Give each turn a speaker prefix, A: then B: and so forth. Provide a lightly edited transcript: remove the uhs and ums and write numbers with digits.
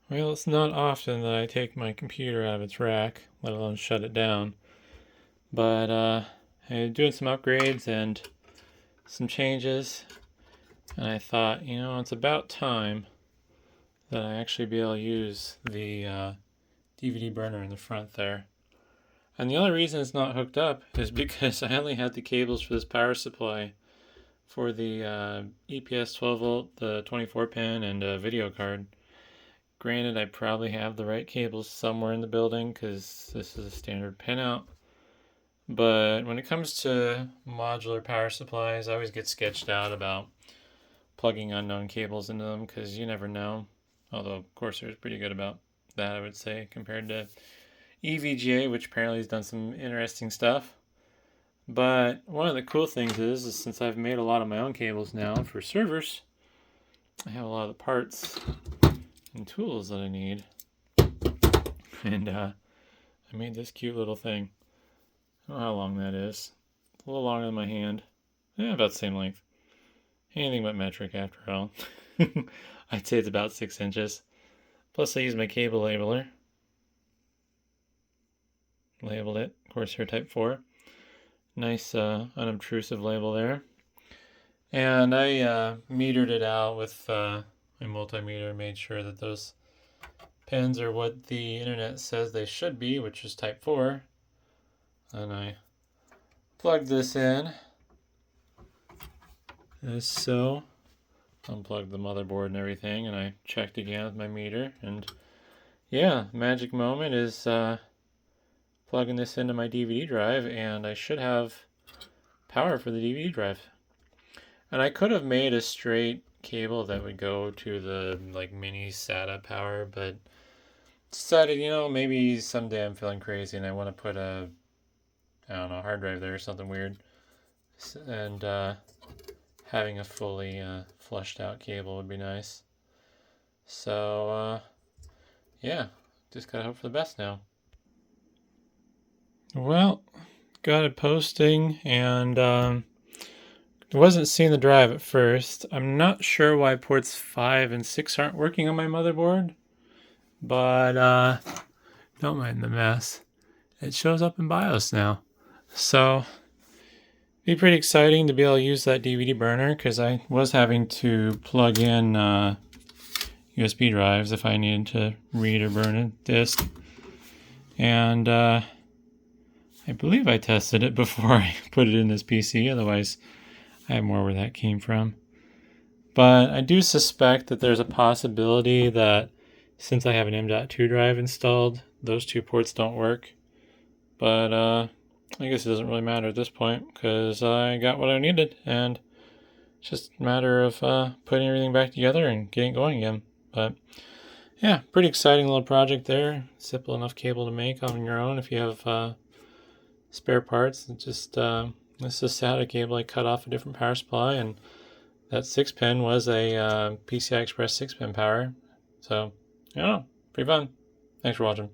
A: Well, it's not often that I take my computer out of its rack, let alone shut it down. But I'm doing some upgrades and some changes, and I thought, it's about time that I actually be able to use the DVD burner in the front there. And the only reason it's not hooked up is because I only had the cables for this power supply for the EPS 12 volt, the 24 pin, and a video card. Granted, I probably have the right cables somewhere in the building because this is a standard pinout. But when it comes to modular power supplies, I always get sketched out about plugging unknown cables into them because you never know. Although Corsair is pretty good about that, I would say, compared to EVGA, which apparently has done some interesting stuff. But one of the cool things is since I've made a lot of my own cables now for servers, I have a lot of the parts and tools that I need. And I made this cute little thing. I don't know how long that is. It's a little longer than my hand. Yeah, about the same length. Anything but metric after all. I'd say it's about 6 inches. Plus I use my cable labeler. Labeled it, Corsair Type 4. Nice unobtrusive label there. And I metered it out with a multimeter, made sure that those pins are what the internet says they should be, which is Type 4. And I plugged this in, as so. Unplugged the motherboard and everything, and I checked again with my meter. And yeah, magic moment is plugging this into my DVD drive, and I should have power for the DVD drive. And I could have made a straight cable that would go to the mini SATA power, but decided, maybe someday I'm feeling crazy and I want to put a hard drive there or something weird. And having a fully flushed out cable would be nice. So, yeah, just gotta hope for the best now. Well, got it posting, and wasn't seeing the drive at first. I'm not sure why ports 5 and 6 aren't working on my motherboard, but don't mind the mess. It shows up in BIOS now. So, be pretty exciting to be able to use that DVD burner because I was having to plug in USB drives if I needed to read or burn a disk. And I believe I tested it before I put it in this PC, otherwise I have more where that came from. But I do suspect that there's a possibility that since I have an M.2 drive installed, those two ports don't work. But I guess it doesn't really matter at this point because I got what I needed, and it's just a matter of putting everything back together and getting going again. But yeah, pretty exciting little project there. Simple enough cable to make on your own if you have spare parts. It's just this is a SATA cable I cut off a different power supply, and that 6-pin was a PCI Express 6-pin power. So, pretty fun. Thanks for watching.